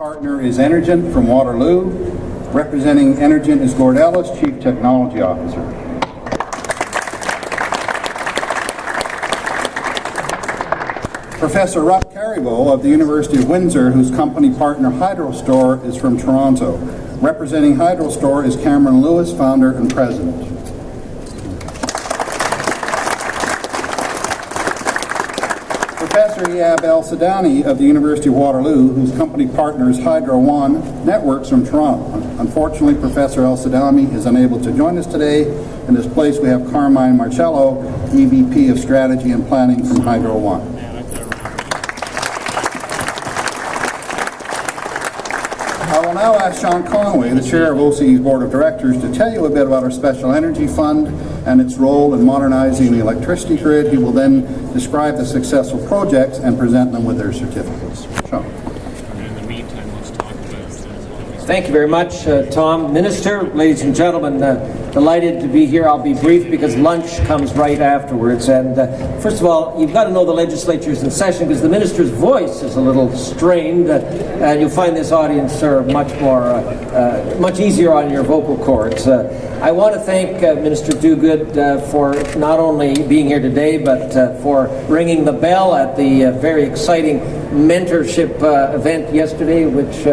partner is Energent from Waterloo. Representing Energent is Gord Ellis, Chief Technology Officer. Professor Rob Carribo of the University of Windsor, whose company partner HydroStore is from Toronto. Representing HydroStore is Cameron Lewis, founder and president. Professor Yab El-Sadani of the University of Waterloo, whose company partner is Hydro One Networks from Toronto. Unfortunately, Professor El-Sadani is unable to join us today. In his place, we have Carmine Marcello, EVP of Strategy and Planning from Hydro One. I will now ask Sean Conway, the Chair of OCE's Board of Directors, to tell you a bit about our Special Energy Fund and its role in modernizing the electricity grid. He will then describe the successful projects and present them with their certificates. Sean. In the meantime, let's talk about... Thank you very much, Tom. Minister, ladies and gentlemen, delighted to be here. I'll be brief because lunch comes right afterwards. And first of all, you've got to know the legislature's in session because the minister's voice is a little strained, and you'll find this audience much easier on your vocal cords. I want to thank Minister Dogood for not only being here today, but for ringing the bell at the very exciting mentorship event yesterday, which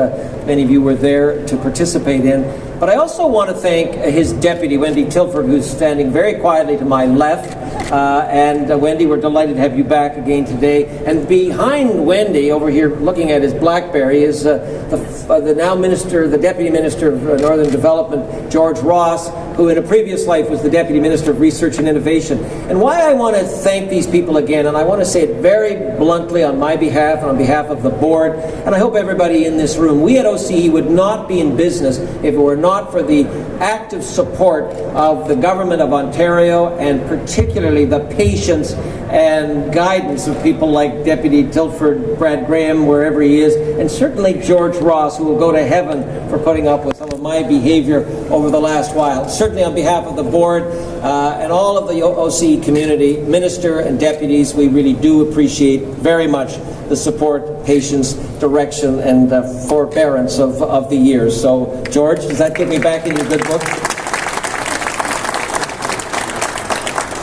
many of you were there to participate in. But I also want to thank his deputy, Wendy Tilford, who's standing very quietly to my left. Wendy, we're delighted to have you back again today. And behind Wendy, over here looking at his BlackBerry, is the now minister, the Deputy Minister of Northern Development, George Ross, who in a previous life was the Deputy Minister of Research and Innovation. And why I want to thank these people again, and I want to say it very bluntly on my behalf and on behalf of the board, and I hope everybody in this room, we at OCE would not be in business if it were not for the active support of the Government of Ontario, and particularly the patience and guidance of people like Deputy Tilford, Brad Graham, wherever he is, and certainly George Ross, who will go to heaven for putting up with some of my behavior over the last while. Certainly on behalf of the board and all of the OCE community, minister and deputies, we really do appreciate very much the support, patience, direction, and forbearance of the years. So, George, does that get me back in your good book?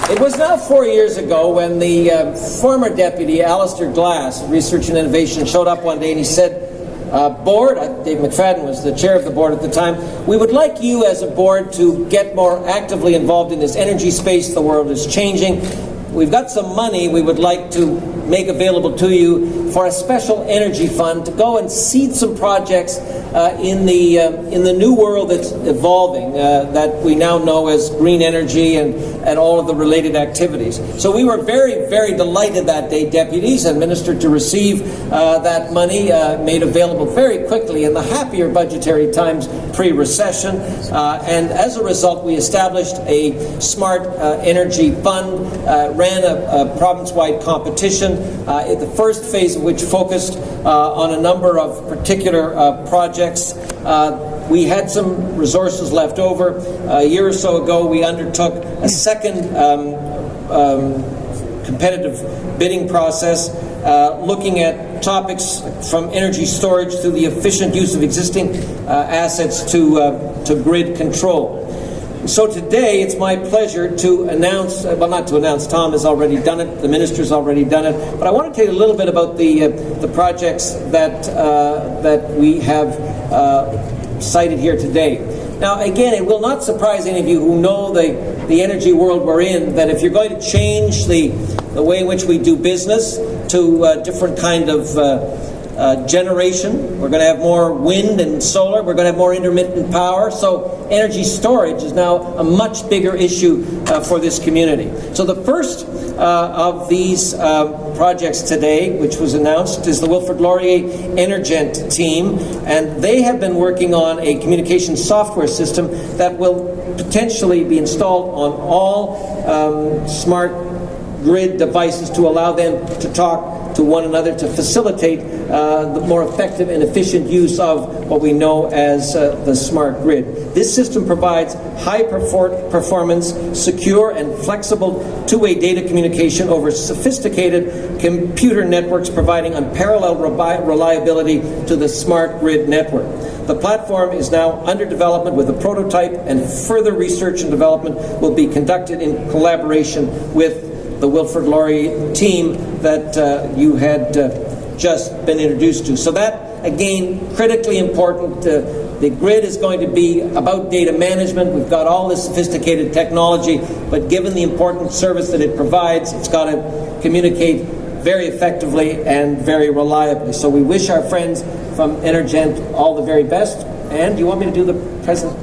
It was now 4 years ago when the former deputy, Alistair Glass, Research and Innovation, showed up one day and he said, board, Dave McFadden was the chair of the board at the time, we would like you as a board to get more actively involved in this energy space. The world is changing. We've got some money we would like to make available to you for a special energy fund to go and seed some projects in the new world that's evolving that we now know as green energy and all of the related activities. So we were very, very delighted that day, deputies and minister, to receive that money made available very quickly in the happier budgetary times pre-recession. And as a result, we established a smart energy fund, ran a province-wide competition, the first phase of which focused on a number of particular projects. We had some resources left over. A year or so ago, we undertook a second competitive bidding process, looking at topics from energy storage to the efficient use of existing assets to grid control. So today, it's my pleasure to announce, well, not to announce, Tom has already done it, the minister's already done it, but I want to tell you a little bit about the projects that we have cited here today. Now, again, it will not surprise any of you who know the energy world we're in, that if you're going to change the way in which we do business to a different kind of generation, we're going to have more wind and solar, we're going to have more intermittent power, so energy storage is now a much bigger issue for this community. So the first of these projects today, which was announced, is the Wilfrid Laurier Energent team, and they have been working on a communication software system that will potentially be installed on all smart grid devices to allow them to talk to one another to facilitate the more effective and efficient use of what we know as the smart grid. This system provides high performance, secure, and flexible two-way data communication over sophisticated computer networks, providing unparalleled reliability to the smart grid network. The platform is now under development with a prototype, and further research and development will be conducted in collaboration with the Wilfrid Laurier team that you had just been introduced to. So that, again, critically important. The grid is going to be about data management. We've got all this sophisticated technology, but given the important service that it provides, it's got to communicate very effectively and very reliably. So we wish our friends from Energent all the very best. And do you want me to do the present?